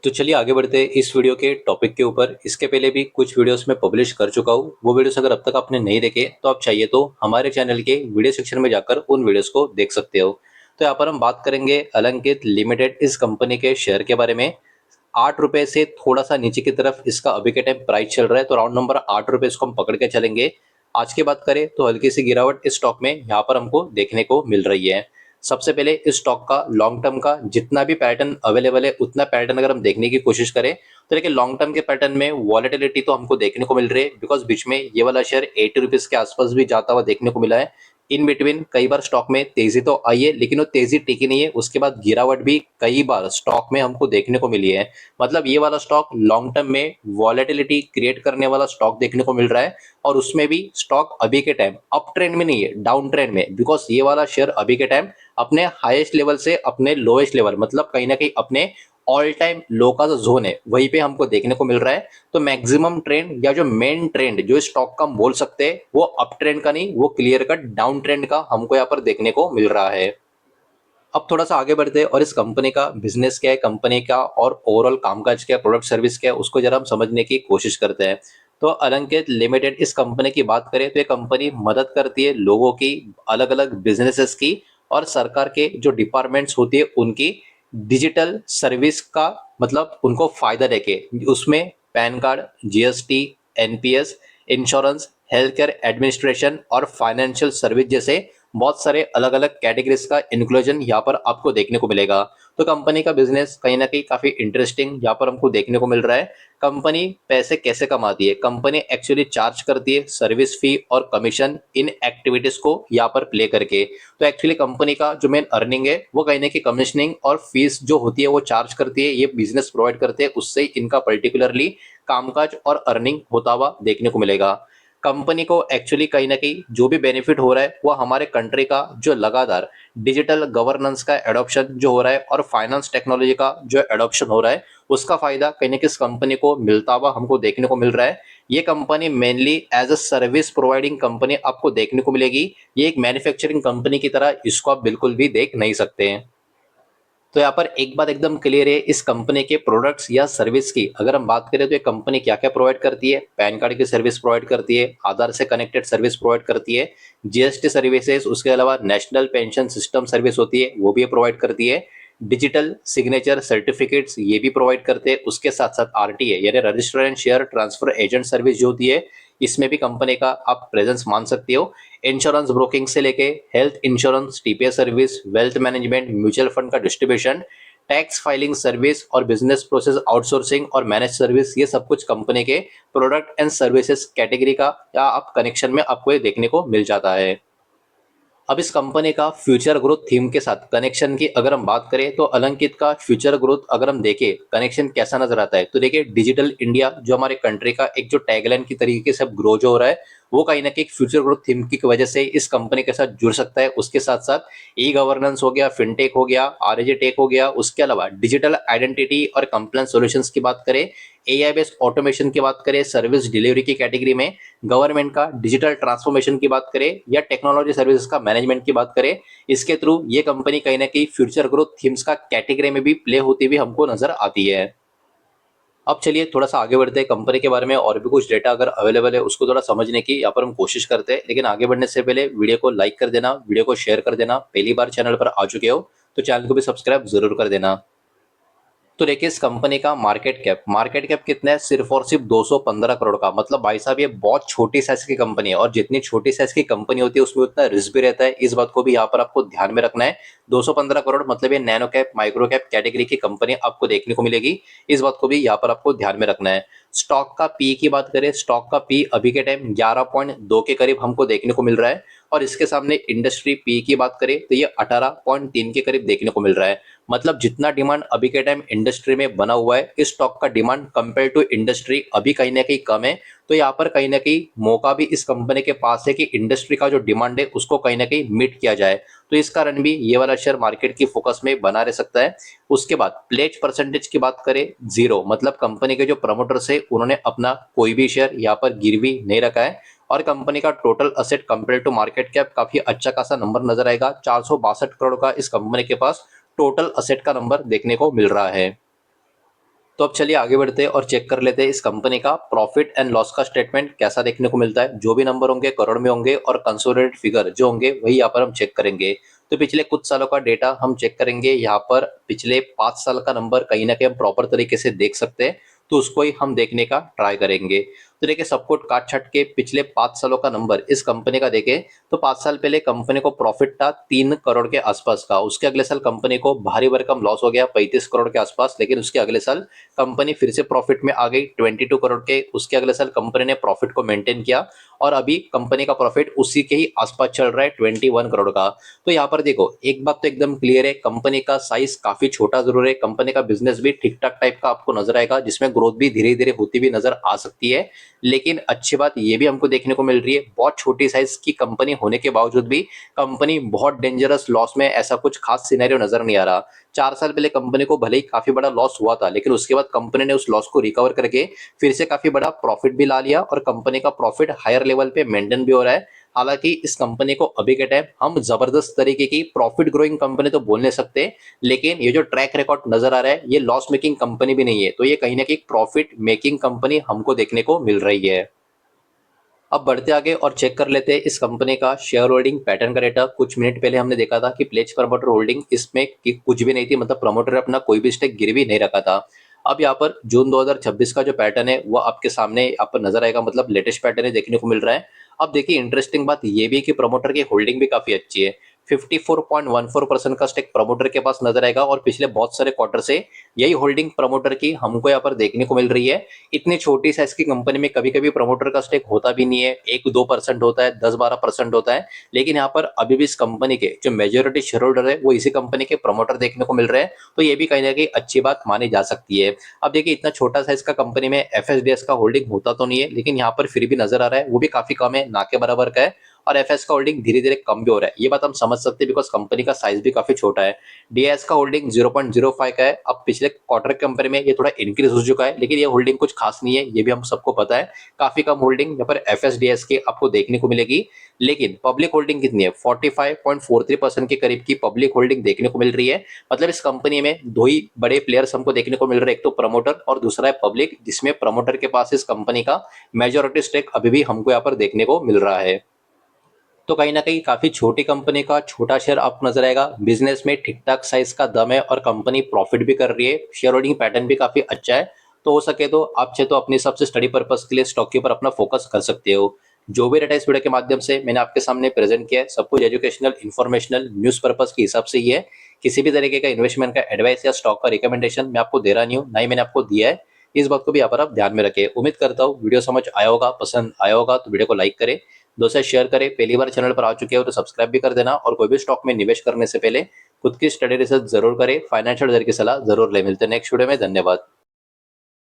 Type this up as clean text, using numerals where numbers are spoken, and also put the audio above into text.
तो चलिए आगे बढ़ते हैं इस वीडियो के टॉपिक के ऊपर। इसके पहले भी कुछ वीडियोस मैं पब्लिश कर चुका हूँ। वो वीडियोस अगर अब तक आपने नहीं देखे तो आप चाहिए तो हमारे चैनल के वीडियो सेक्शन में जाकर उन वीडियोस को देख सकते हो। तो यहाँ पर हम बात करेंगे अलंकित लिमिटेड इस कंपनी के शेयर के बारे में। 8 रुपए से थोड़ा सा नीचे की तरफ इसका अभी के टाइम प्राइस चल रहा है, तो राउंड नंबर 8 रुपए इसको हम पकड़ के चलेंगे। आज की बात करें तो हल्की सी गिरावट इस स्टॉक में यहाँ पर हमको देखने को मिल रही है। सबसे पहले इस स्टॉक का लॉन्ग टर्म का जितना भी पैटर्न अवेलेबल है उतना पैटर्न अगर हम देखने की कोशिश करें तो देखिए लॉन्ग टर्म के पैटर्न में वॉलेटिलिटी तो हमको देखने को मिल रही है, बिकॉज बीच में ये वाला शेयर 80 रुपीज के आसपास भी जाता हुआ देखने को मिला है। इन बिटवीन कई बार स्टॉक में तेजी तो आई है, लेकिन वो तेजी टिकी नहीं है। उसके बाद गिरावट भी कई बार स्टॉक में हमको देखने को मिली है। मतलब ये वाला स्टॉक लॉन्ग टर्म में वॉलेटिलिटी क्रिएट करने वाला स्टॉक देखने को मिल रहा है। और उसमें भी स्टॉक अभी के टाइम अप ट्रेंड में नहीं है, डाउन ट्रेंड में, बिकॉज ये वाला शेयर अभी के टाइम अपने हाईएस्ट लेवल से अपने लोएस्ट लेवल, मतलब कहीं ना कहीं अपने ऑल टाइम लो का जो जोन है वहीं पे हमको देखने को मिल रहा है। तो मैक्सिमम ट्रेंड या जो मेन ट्रेंड जो स्टॉक का हम बोल सकते हैं वो अप ट्रेंड का नहीं, वो क्लियर कट डाउन ट्रेंड का हमको यहाँ पर देखने को मिल रहा है। अब थोड़ा सा आगे बढ़ते हैं और इस कंपनी का बिजनेस क्या है, कंपनी का और ओवरऑल कामकाज क्या है, प्रोडक्ट सर्विस क्या है, उसको जरा हम समझने की कोशिश करते हैं। तो अलंकित लिमिटेड इस कंपनी की बात करें तो ये कंपनी मदद करती है लोगों की, अलग अलग बिजनेसेस की और सरकार के जो डिपार्टमेंट्स होती है उनकी डिजिटल सर्विस का, मतलब उनको फायदा देके उसमें pan card, GST, NPS, insurance, health care administration और फाइनेंशियल सर्विस जैसे बहुत सारे अलग अलग कैटेगरीज का इंक्लूजन यहाँ पर आपको देखने को मिलेगा। तो कंपनी का बिजनेस कहीं ना कहीं काफी इंटरेस्टिंग यहाँ पर हमको देखने को मिल रहा है। कंपनी पैसे कैसे कमाती है, कंपनी एक्चुअली चार्ज करती है सर्विस फी और कमीशन इन एक्टिविटीज को यहाँ पर प्ले करके। तो एक्चुअली कंपनी का जो मेन अर्निंग है वो कहीं ना कहीं कमीशनिंग और फीस जो होती है वो चार्ज करती है, ये बिजनेस प्रोवाइड करते हैं, उससे इनका पर्टिकुलरली कामकाज और अर्निंग होता हुआ देखने को मिलेगा। कंपनी को एक्चुअली कहीं ना कहीं जो भी बेनिफिट हो रहा है वो हमारे कंट्री का जो लगातार डिजिटल गवर्नेंस का एडॉप्शन जो हो रहा है और फाइनेंस टेक्नोलॉजी का जो एडॉप्शन हो रहा है उसका फायदा कहीं ना कहीं इस कंपनी को मिलता हुआ हमको देखने को मिल रहा है। ये company mainly as a service providing company आपको देखने को मिलेगी। ये एक मैन्युफैक्चरिंग कंपनी की तरह इसको आप बिल्कुल भी देख नहीं सकते हैं। तो यहाँ पर एक बात एकदम क्लियर है, इस कंपनी के प्रोडक्ट्स या सर्विस की अगर हम बात करें तो ये कंपनी क्या क्या प्रोवाइड करती है। पैन कार्ड की सर्विस प्रोवाइड करती है, आधार से कनेक्टेड सर्विस प्रोवाइड करती है, जीएसटी सर्विसेज, उसके अलावा नेशनल पेंशन सिस्टम सर्विस होती है वो भी प्रोवाइड करती है, डिजिटल सिग्नेचर सर्टिफिकेट्स ये भी प्रोवाइड करते हैं। उसके साथ साथ आरटीए यानी register and share transfer agent service जो होती है इसमें भी कंपनी का आप प्रेजेंस मान सकते हो। इंश्योरेंस ब्रोकिंग से लेके health insurance, TPS service, wealth management, mutual fund का डिस्ट्रीब्यूशन, टैक्स फाइलिंग सर्विस और बिजनेस प्रोसेस आउटसोर्सिंग और मैनेज सर्विस, ये सब कुछ कंपनी के प्रोडक्ट एंड सर्विसेज कैटेगरी का या आप कनेक्शन में आपको ये देखने को मिल जाता है। अब इस कंपनी का फ्यूचर ग्रोथ थीम के साथ कनेक्शन की अगर हम बात करें तो अलंकित का फ्यूचर ग्रोथ अगर हम देखें कनेक्शन कैसा नजर आता है तो देखिए डिजिटल इंडिया जो हमारे कंट्री का एक जो टैगलाइन की तरीके से अब ग्रो जो हो रहा है वो कहीं ना कहीं फ्यूचर ग्रोथ थीम की वजह से इस कंपनी के साथ जुड़ सकता है। उसके साथ साथ ई गवर्नेंस हो गया, फिनटेक हो गया, आरएजे टेक हो गया, उसके अलावा डिजिटल आइडेंटिटी और कंप्लायंस सॉल्यूशंस की बात करें, एआई बेस्ड ऑटोमेशन की बात करें, सर्विस डिलीवरी की कैटेगरी में, गवर्नमेंट का डिजिटल ट्रांसफॉर्मेशन की बात करें या टेक्नोलॉजी सर्विसेज का मैनेजमेंट की बात करें, इसके थ्रू ये कंपनी कहीं ना कहीं फ्यूचर ग्रोथ थीम्स का कैटेगरी में भी प्ले होती हुई हमको नजर आती है। अब चलिए थोड़ा सा आगे बढ़ते हैं, कंपनी के बारे में और भी कुछ डेटा अगर अवेलेबल है उसको थोड़ा समझने की यहाँ पर हम कोशिश करते हैं। लेकिन आगे बढ़ने से पहले वीडियो को लाइक कर देना, वीडियो को शेयर कर देना, पहली बार चैनल पर आ चुके हो तो चैनल को भी सब्सक्राइब जरूर कर देना। तो देखिए इस कंपनी का मार्केट कैप कितना है, सिर्फ और सिर्फ 215 करोड़ का। मतलब भाई साहब ये बहुत छोटी साइज की कंपनी है और जितनी छोटी साइज की कंपनी होती है उसमें उतना रिस्क भी रहता है, इस बात को भी यहाँ पर आपको ध्यान में रखना है। 215 करोड़ मतलब ये nano cap micro cap category की कंपनी आपको देखने को मिलेगी, इस बात को भी यहाँ पर आपको ध्यान में रखना है। स्टॉक का पी की बात करें, स्टॉक का पी अभी के टाइम 11.2 के करीब हमको देखने को मिल रहा है और इसके सामने इंडस्ट्री पी की बात करें तो ये 18.3 के करीब देखने को मिल रहा है। मतलब जितना डिमांड अभी के टाइम इंडस्ट्री में बना हुआ है इस स्टॉक का डिमांड कंपेयर टू इंडस्ट्री अभी कहीं ना कहीं कम है। तो यहाँ पर कहीं ना कहीं मौका भी इस कंपनी के पास है कि इंडस्ट्री का जो डिमांड है उसको कहीं ना कहीं मीट किया जाए। तो इस कारण भी ये वाला शेयर मार्केट की फोकस में बना रह सकता है। उसके बाद प्लेज परसेंटेज की बात करें, जीरो, मतलब कंपनी के जो प्रमोटर्स है उन्होंने अपना कोई भी शेयर यहाँ पर गिरवी नहीं रखा है और कंपनी का total asset compare to market cap काफी अच्छा खासा नंबर नजर आएगा। 462 करोड़ का इस कंपनी के पास टोटल असेट का नंबर देखने को मिल रहा है। तो अब चलिए आगे बढ़ते हैं और चेक कर लेते हैं इस कंपनी का प्रॉफिट एंड लॉस का स्टेटमेंट कैसा देखने को मिलता है। जो भी नंबर होंगे करोड़ में होंगे और कंसोलिडेटेड फिगर जो होंगे वही यहाँ पर हम चेक करेंगे। तो पिछले कुछ सालों का डेटा हम चेक करेंगे। यहाँ पर पिछले 5 साल का नंबर कहीं ना कहीं हम प्रॉपर तरीके से देख सकते हैं, तो उसको ही हम देखने का ट्राई करेंगे। तो देखिए सब कुछ काट छट के पिछले 5 सालों का नंबर इस कंपनी का देखें तो 5 साल पहले कंपनी को प्रॉफिट था 3 करोड़ के आसपास का। उसके अगले साल कंपनी को भारी भरकम लॉस हो गया 35 करोड़ के आसपास, लेकिन उसके अगले साल कंपनी फिर से प्रॉफिट में आ गई 22 करोड़ के। उसके अगले साल कंपनी ने प्रॉफिट को मेंटेन किया और अभी कंपनी का प्रॉफिट उसी के ही आसपास चल रहा है 21 करोड़ का। तो यहाँ पर देखो एक बात तो एकदम क्लियर है, कंपनी का साइज काफी छोटा जरूर है, कंपनी का बिजनेस भी ठीक ठाक टाइप का आपको नजर आएगा, जिसमें ग्रोथ भी धीरे धीरे होती भी नजर आ सकती है। लेकिन अच्छी बात ये भी हमको देखने को मिल रही है, बहुत छोटी साइज की कंपनी होने के बावजूद भी कंपनी बहुत डेंजरस लॉस में, ऐसा कुछ खास सिनेरियो नजर नहीं आ रहा। 4 साल पहले कंपनी को भले ही काफी बड़ा लॉस हुआ था, लेकिन उसके बाद कंपनी ने उस लॉस को रिकवर करके फिर से काफी बड़ा प्रॉफिट भी ला लिया और कंपनी का प्रॉफिट हायर लेवल पे मेंटेन भी हो रहा है। हालांकि इस कंपनी को अभी के टाइम हम जबरदस्त तरीके की प्रॉफिट ग्रोइंग कंपनी तो बोल नहीं सकते, लेकिन ये जो ट्रैक रिकॉर्ड नजर आ रहा है ये लॉस मेकिंग कंपनी भी नहीं है, तो ये कहीं ना कहीं प्रॉफिट मेकिंग कंपनी हमको देखने को मिल रही है। अब बढ़ते आगे और चेक कर लेते हैं इस कंपनी का शेयर होल्डिंग पैटर्न का डेटा। कुछ मिनट पहले हमने देखा था कि प्लेज प्रमोटर होल्डिंग इसमें कुछ भी नहीं थी, मतलब प्रमोटर ने अपना कोई भी स्टेक गिरवी नहीं रखा था। अब यहाँ पर जून 2026 का जो पैटर्न है वो आपके सामने आप पर नजर आएगा, मतलब लेटेस्ट पैटर्न है देखने को मिल रहा है। अब देखिए इंटरेस्टिंग बात ये भी है कि प्रमोटर की होल्डिंग भी काफी अच्छी है। 54.14% का स्टेक प्रमोटर के पास नजर आएगा और पिछले बहुत सारे क्वार्टर से यही होल्डिंग प्रमोटर की हमको यहाँ पर देखने को मिल रही है। इतनी छोटी साइज की कंपनी में कभी कभी प्रमोटर का स्टेक होता भी नहीं है, 1-2% होता है, 10-12% होता है, लेकिन यहाँ पर अभी भी इस कंपनी के जो मेजोरिटी शेयर होल्डर है वो इसी कंपनी के प्रमोटर देखने को मिल रहे हैं। तो ये भी कहीं ना कहीं अच्छी बात मानी जा सकती है। अब देखिए इतना छोटा साइज का कंपनी में एफएसडीएस का होल्डिंग होता तो नहीं है, लेकिन यहाँ पर फिर भी नजर आ रहा है, वो भी काफी कम है, ना के बराबर का है। और एफएस का होल्डिंग धीरे धीरे कम भी हो रहा है, ये बात हम समझ सकते हैं बिकॉज कंपनी का साइज भी काफी छोटा है। डीएस का होल्डिंग 0.05 का है। अब पिछले क्वार्टर कंपेयर में ये थोड़ा इंक्रीज हो चुका है, लेकिन ये होल्डिंग कुछ खास नहीं है, ये भी हम सबको पता है। काफी कम होल्डिंग यहाँ पर एफएसडीएस के आपको देखने को मिलेगी। लेकिन पब्लिक होल्डिंग कितनी है, 45.43% के करीब की पब्लिक होल्डिंग देखने को मिल रही है। मतलब इस कंपनी में दो ही बड़े प्लेयर्स हमको देखने को मिल रहे हैं, एक तो प्रमोटर और दूसरा है पब्लिक, जिसमें प्रमोटर के पास इस कंपनी का मेजोरिटी स्टेक अभी भी हमको यहाँ पर देखने को मिल रहा है। तो कहीं ना कहीं काफी छोटी कंपनी का छोटा शेयर आपको नजर आएगा, बिजनेस में ठीक ठाक साइज का दम है और कंपनी प्रॉफिट भी कर रही है, शेयर होल्डिंग पैटर्न भी काफी अच्छा है। तो हो सके तो आप चाहे तो अपने हिसाब से स्टडी पर्पज के लिए स्टॉक के ऊपर अपना फोकस कर सकते हो। जो भी डेटा इस वीडियो के माध्यम से मैंने आपके सामने प्रेजेंट किया है सब कुछ एजुकेशनल इन्फॉर्मेशनल न्यूज पर्पज के हिसाब से ही है। किसी भी तरीके का इन्वेस्टमेंट का एडवाइस या स्टॉक का रिकमेंडेशन मैं आपको दे रहा नहीं हूँ, ना ही मैंने आपको दिया है। इस बात को भी यहाँ पर आप ध्यान में रखें। उम्मीद करता हूँ वीडियो समझ आया होगा, पसंद आया होगा, तो वीडियो को लाइक करें, दोस्तों शेयर करें। पहली बार चैनल पर आ चुके हो तो सब्सक्राइब भी कर देना और कोई भी स्टॉक में निवेश करने से पहले खुद की स्टडी रिसर्च जरूर करें, फाइनेंशियल एडवाइजर की सलाह जरूर ले। मिलते हैं नेक्स्ट वीडियो में, धन्यवाद।